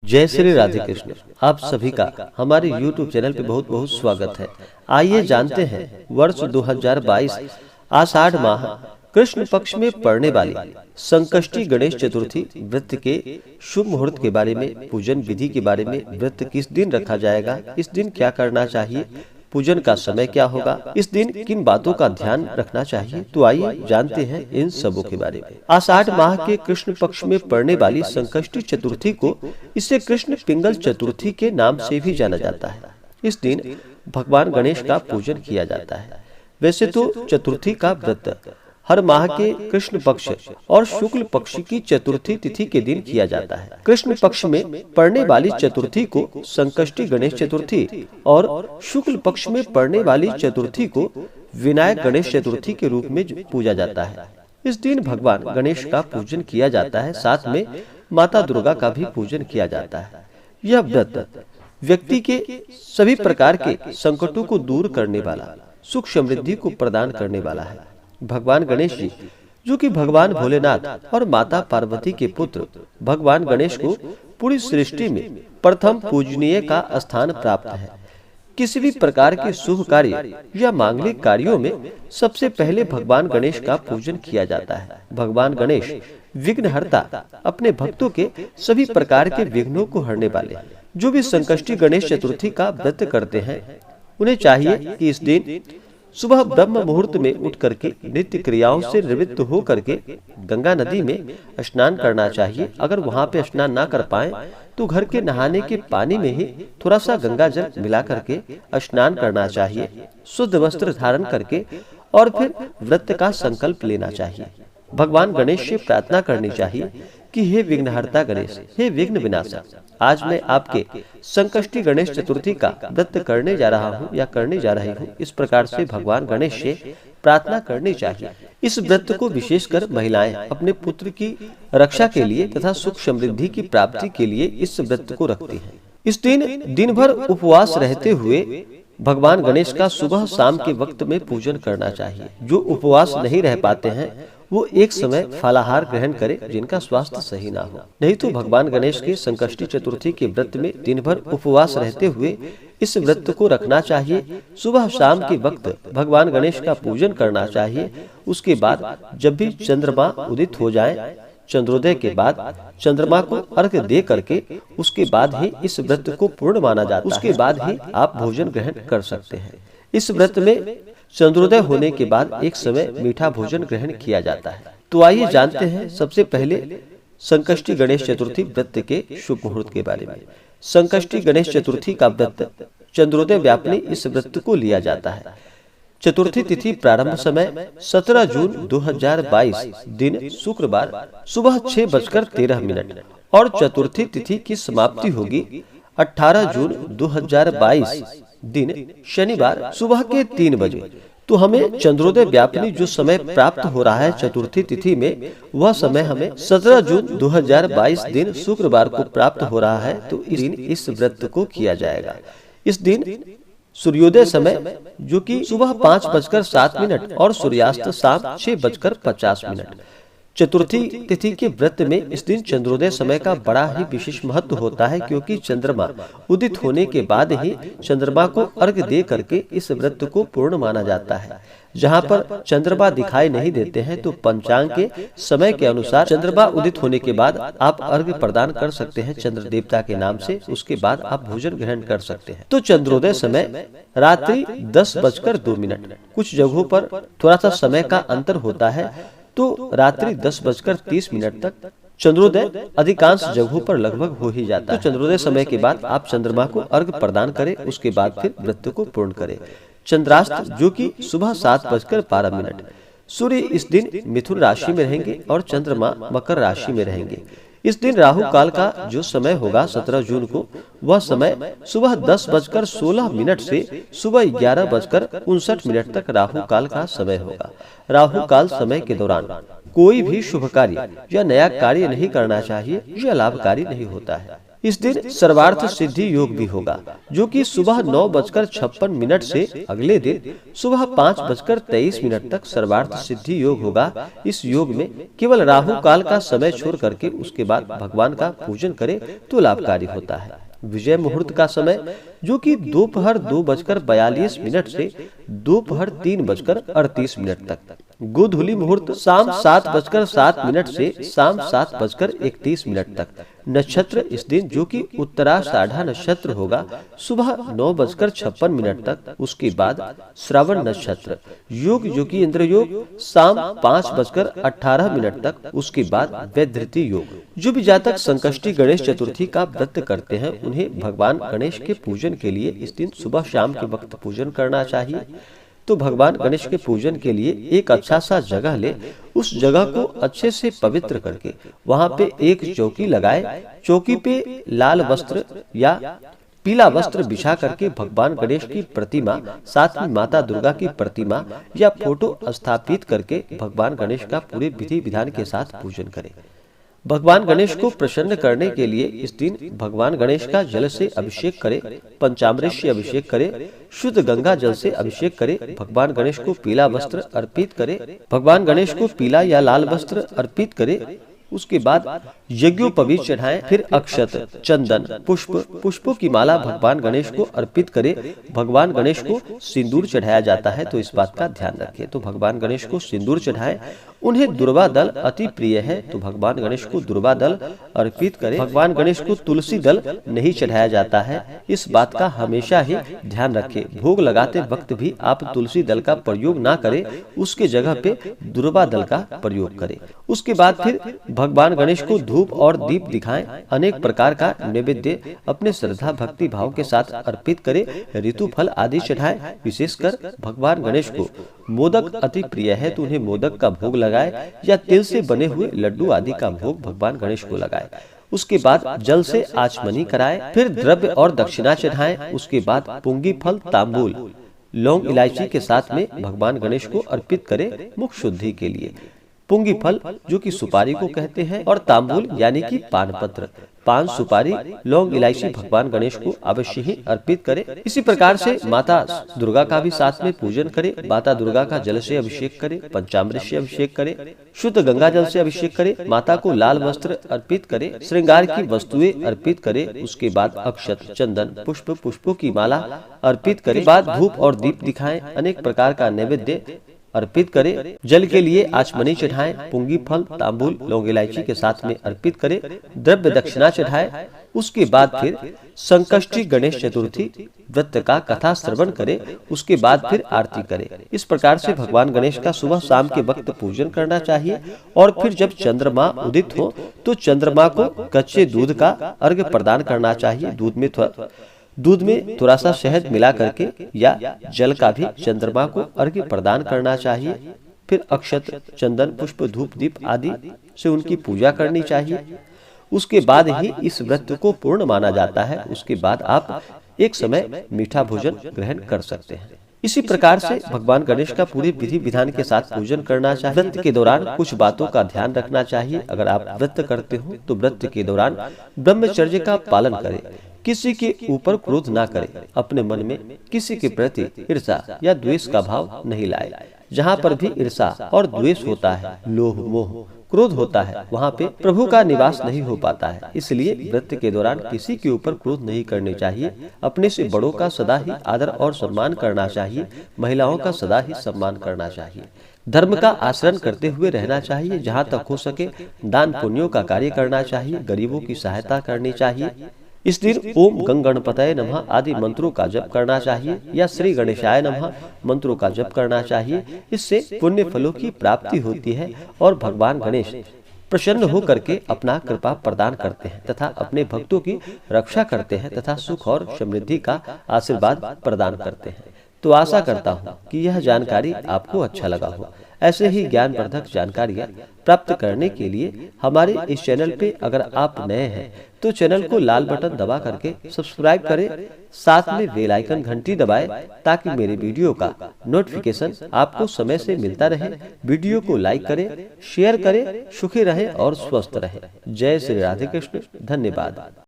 जय श्री राधे कृष्ण। आप सभी का हमारे YouTube चैनल पे बहुत बहुत स्वागत है। आइए जानते हैं वर्ष 2022 आषाढ़ माह कृष्ण पक्ष में पड़ने वाली संकष्टी गणेश चतुर्थी व्रत के शुभ मुहूर्त के बारे में, पूजन विधि के बारे में, व्रत किस दिन रखा जाएगा, इस दिन क्या करना चाहिए, पूजन का समय क्या होगा, इस दिन किन बातों का ध्यान रखना चाहिए। तो आइए जानते हैं इन सबों के बारे में। आषाढ़ माह के कृष्ण पक्ष में पड़ने वाली संकष्टी चतुर्थी को इसे कृष्ण पिंगल चतुर्थी के नाम से भी जाना जाता है। इस दिन भगवान गणेश का पूजन किया जाता है। वैसे तो चतुर्थी का व्रत हर माह के कृष्ण पक्ष और शुक्ल पक्ष की चतुर्थी तिथि के दिन किया जाता है। कृष्ण पक्ष में पड़ने वाली चतुर्थी को संकष्टी गणेश चतुर्थी और शुक्ल पक्ष में पड़ने वाली चतुर्थी को विनायक गणेश चतुर्थी के रूप में पूजा जाता है। इस दिन भगवान गणेश का पूजन किया जाता है, साथ में माता दुर्गा का भी पूजन किया जाता है। यह व्रत व्यक्ति के सभी प्रकार के संकटों को दूर करने वाला, सुख समृद्धि को प्रदान करने वाला है। भगवान गणेश जी, जो कि भगवान भोलेनाथ और माता पार्वती के पुत्र, भगवान गणेश को पूरी सृष्टि में प्रथम पूजनीय का स्थान प्राप्त है। किसी भी प्रकार के शुभ कार्य या मांगलिक कार्यों में सबसे पहले भगवान गणेश का पूजन किया जाता है। भगवान गणेश विघ्नहर्ता, अपने भक्तों के सभी प्रकार के विघ्नों को हरने वाले। जो भी संकष्टी गणेश चतुर्थी का व्रत करते हैं, उन्हें चाहिए कि इस दिन सुबह ब्रह्म मुहूर्त में उठ करके नित्य क्रियाओं से निवृत्त हो करके गंगा नदी में स्नान करना चाहिए। अगर वहां पे स्नान ना कर पाए तो घर के नहाने के पानी में ही थोड़ा सा गंगा जल मिला करके स्नान करना चाहिए। शुद्ध वस्त्र धारण करके और फिर व्रत का संकल्प लेना चाहिए। भगवान गणेश से प्रार्थना करनी चाहिए कि हे विघ्नहर्ता गणेश, हे विघ्न विनाशक, आज मैं आपके संकष्टी गणेश चतुर्थी का व्रत करने जा रहा हूँ या करने जा रही हूँ। इस प्रकार से भगवान गणेश से प्रार्थना करनी चाहिए। इस व्रत को विशेषकर महिलाएं अपने पुत्र की रक्षा के लिए तथा सुख समृद्धि की प्राप्ति के लिए इस व्रत को रखती हैं। इस दिन दिन भर उपवास रहते हुए भगवान गणेश का सुबह शाम के वक्त में पूजन करना चाहिए। जो उपवास नहीं रह पाते हैं वो एक समय फलाहार ग्रहण करें, जिनका स्वास्थ्य सही ना हो। नहीं तो भगवान गणेश के संकष्टी चतुर्थी के व्रत में दिन भर उपवास रहते हुए इस व्रत को रखना चाहिए। सुबह शाम के वक्त भगवान गणेश का पूजन करना चाहिए। उसके बाद जब भी चंद्रमा उदित हो जाए, चंद्रोदय के बाद चंद्रमा को अर्घ्य दे करके उसके बाद ही इस व्रत को पूर्ण माना जाता है। उसके बाद ही आप भोजन ग्रहण कर सकते हैं। इस व्रत में चंद्रोदय होने के बाद एक समय मीठा भोजन ग्रहण किया जाता है। तो आइए जानते हैं सबसे पहले संकष्टी गणेश चतुर्थी व्रत के शुभ मुहूर्त के बारे में। संकष्टी गणेश चतुर्थी का व्रत चंद्रोदय व्यापनी इस व्रत को लिया जाता है। चतुर्थी तिथि प्रारंभ समय 17 जून 2022 दिन शुक्रवार सुबह 6:13 और चतुर्थी तिथि की समाप्ति होगी 18 जून 2022 दिन शनिवार सुबह के 3 बजे। तो हमें चंद्रोदय व्यापनी जो समय प्राप्त हो रहा है चतुर्थी तिथि में, वह समय हमें 17 जून 2022 दिन शुक्रवार को प्राप्त हो रहा है। तो इस दिन इस व्रत को किया जाएगा। इस दिन सूर्योदय समय जो कि सुबह 5:07 और सूर्यास्त शाम 6:50। चतुर्थी तिथि के व्रत में इस दिन चंद्रोदय समय का बड़ा ही विशेष महत्व होता है, क्योंकि चंद्रमा उदित होने के बाद ही चंद्रमा को अर्घ्य दे करके इस व्रत को पूर्ण माना जाता है। जहाँ पर चंद्रमा दिखाई नहीं देते हैं तो पंचांग के समय के अनुसार चंद्रमा उदित होने के बाद आप अर्घ्य प्रदान कर सकते हैं चंद्र देवता के नाम से। उसके बाद आप भोजन ग्रहण कर सकते हैं। तो चंद्रोदय समय रात्रि 10:02। कुछ जगहों पर थोड़ा सा समय का अंतर होता है, तो रात्रि 10:30 तक चंद्रोदय अधिकांश जगहों पर लगभग हो ही जाता है। तो चंद्रोदय समय के बाद आप चंद्रमा को अर्घ्य प्रदान करें, उसके बाद फिर व्रत को पूर्ण करें। चंद्रास्त जो कि सुबह 7:12। सूर्य इस दिन मिथुन राशि में रहेंगे और चंद्रमा मकर राशि में रहेंगे। इस दिन राहु काल का जो समय होगा 17 जून को, वह समय सुबह 10:16 से सुबह 11:59 तक राहु काल का समय होगा। राहु काल समय के दौरान कोई भी शुभ कार्य या नया कार्य नहीं करना चाहिए, यह लाभकारी नहीं होता है। इस दिन सर्वार्थ सिद्धि योग भी होगा, जो कि सुबह 9:56 से अगले दिन सुबह 5:23 तक सर्वार्थ सिद्धि योग होगा। इस योग में केवल राहु काल का समय छोड़ करके उसके बाद भगवान का पूजन करे तो लाभकारी होता है। विजय मुहूर्त का समय जो कि दोपहर 2:42 से दोपहर 3:38 तक। गोधूली मुहूर्त शाम 7:07 से शाम 7:31 तक। नक्षत्र इस दिन जो कि उत्तराषाढ़ा नक्षत्र होगा सुबह 9:56 तक। उसके बाद श्रवण नक्षत्र। योग जो कि इंद्र योग शाम 5:18 तक। उसके बाद वैधृति योग। जो भी जातक संकष्टी गणेश चतुर्थी का व्रत करते हैं उन्हें भगवान गणेश के पूजन के लिए इस दिन सुबह शाम के वक्त पूजन करना चाहिए। तो भगवान गणेश के पूजन के लिए एक अच्छा सा जगह ले, उस जगह को अच्छे से पवित्र करके वहाँ पे एक चौकी लगाए। चौकी पे लाल वस्त्र या पीला वस्त्र बिछा करके भगवान गणेश की प्रतिमा, साथ में माता दुर्गा की प्रतिमा या फोटो स्थापित करके भगवान गणेश का पूरे विधि विधान के साथ पूजन करें। भगवान गणेश को प्रसन्न करने के लिए इस दिन भगवान गणेश का जल से अभिषेक करे, पंचामृत से अभिषेक करे, शुद्ध गंगा जल से अभिषेक करे। भगवान गणेश को पीला वस्त्र अर्पित करे। भगवान गणेश को पीला या लाल वस्त्र अर्पित करे। उसके बाद यज्ञोपवीत चढ़ाएं। फिर अक्षत, चंदन, पुष्पों की माला भगवान गणेश को अर्पित करे। भगवान गणेश को सिंदूर चढ़ाया जाता है, तो इस बात का ध्यान रखें। तो भगवान गणेश को सिंदूर चढ़ाएं। उन्हें दुर्वा दल अति प्रिय है, तो भगवान गणेश को दुर्वा दल अर्पित करें। भगवान गणेश को तुलसी दल नहीं चढ़ाया जाता है, इस बात का हमेशा ही ध्यान रखें। भोग लगाते वक्त भी आप तुलसी दल का प्रयोग ना करें, उसके जगह पे दुर्वा दल का प्रयोग करें। उसके बाद फिर भगवान गणेश को धूप और दीप दिखाएं। अनेक प्रकार का नैवेद्य अपने श्रद्धा भक्ति भाव के साथ अर्पित करें। ऋतु फल आदि चढ़ाएं। विशेषकर भगवान गणेश को मोदक अति प्रिय है, तो उन्हें मोदक का भोग लगाए या तिल से बने हुए लड्डू आदि का भोग भगवान गणेश को लगाए। उसके बाद जल से आचमनी कराएं। फिर द्रव्य और दक्षिणा चढ़ाएं। उसके बाद पुंगी फल, तांबूल, लौंग, इलायची के साथ में भगवान गणेश को अर्पित करें मुख शुद्धि के लिए। पुंगी फल जो कि सुपारी को कहते हैं, और तांबूल यानी कि पान पत्र, पान, सुपारी, लौंग, इलायची भगवान गणेश को अवश्य ही अर्पित करें। इसी प्रकार से माता दुर्गा का भी साथ में पूजन करें। माता दुर्गा का जल से अभिषेक करें, पंचामृत से अभिषेक करें, शुद्ध गंगा जल से अभिषेक करें। माता को लाल वस्त्र अर्पित करें, श्रृंगार की वस्तुएं अर्पित करें। उसके बाद अक्षत, चंदन, पुष्पों की माला अर्पित करें। बाद धूप और दीप दिखाएं। अनेक प्रकार का नैवेद्य अर्पित करें। जल के लिए आचमनी चढ़ाएं। पुंगी फल, तांबूल, लौंग, इलायची के साथ में अर्पित करें। द्रव्य दक्षिणा चढ़ाएं। उसके बाद फिर संकष्टी गणेश चतुर्थी व्रत का कथा श्रवण करें। उसके बाद फिर आरती करें। इस प्रकार से भगवान गणेश का सुबह शाम के वक्त पूजन करना चाहिए। और फिर जब चंद्रमा उदित हो तो चंद्रमा को कच्चे दूध का अर्घ्य प्रदान करना चाहिए। दूध में थोड़ा सा शहद मिला करके या जल का भी चंद्रमा को अर्घ्य प्रदान करना चाहिए। फिर अक्षत, चंदन, पुष्प, धूप, दीप आदि से उनकी पूजा करनी चाहिए। उसके बाद ही इस व्रत को पूर्ण माना जाता है। उसके बाद आप एक समय मीठा भोजन ग्रहण कर सकते हैं। इसी प्रकार से भगवान गणेश का पूरे विधि विधान के साथ पूजन करना चाहिए। व्रत के दौरान कुछ बातों का ध्यान रखना चाहिए। अगर आप व्रत करते हो तो व्रत के दौरान ब्रह्मचर्य का पालन करें। किसी के ऊपर क्रोध ना करें। अपने मन में किसी के प्रति ईर्ष्या या द्वेष का भाव नहीं लाए। जहाँ पर भी ईर्ष्या और द्वेष होता है, लोभ, मोह, क्रोध होता है, वहाँ पे प्रभु का निवास नहीं हो पाता है। इसलिए व्रत के दौरान किसी के ऊपर क्रोध नहीं करने चाहिए। अपने से बड़ों का सदा ही आदर और सम्मान करना चाहिए। महिलाओं का सदा ही सम्मान करना चाहिए। धर्म का आचरण करते हुए रहना चाहिए। जहाँ तक हो सके दान पुण्यों का कार्य करना चाहिए। गरीबों की सहायता करनी चाहिए। इस दिन ओम गंग गणपतये नमः आदि मंत्रों का जप करना चाहिए या श्री गणेशाय नमः मंत्रों का जप करना चाहिए। इससे पुण्य फलों की प्राप्ति होती है और भगवान गणेश प्रसन्न हो करके अपना कृपा प्रदान करते हैं तथा अपने भक्तों की रक्षा करते हैं तथा सुख और समृद्धि का आशीर्वाद प्रदान करते हैं। तो आशा करता हूँ कि यह जानकारी आपको अच्छा लगा हो। ऐसे ही ज्ञानवर्धक जानकारियाँ प्राप्त करने के लिए हमारे इस चैनल पे अगर आप नए हैं तो चैनल को लाल बटन दबा करके सब्सक्राइब करें। साथ में बेल आइकन घंटी दबाएं ताकि मेरे वीडियो का नोटिफिकेशन आपको समय से मिलता रहे। वीडियो को लाइक करें, शेयर करें। सुखी रहें और स्वस्थ रहें। जय श्री राधे कृष्ण। धन्यवाद।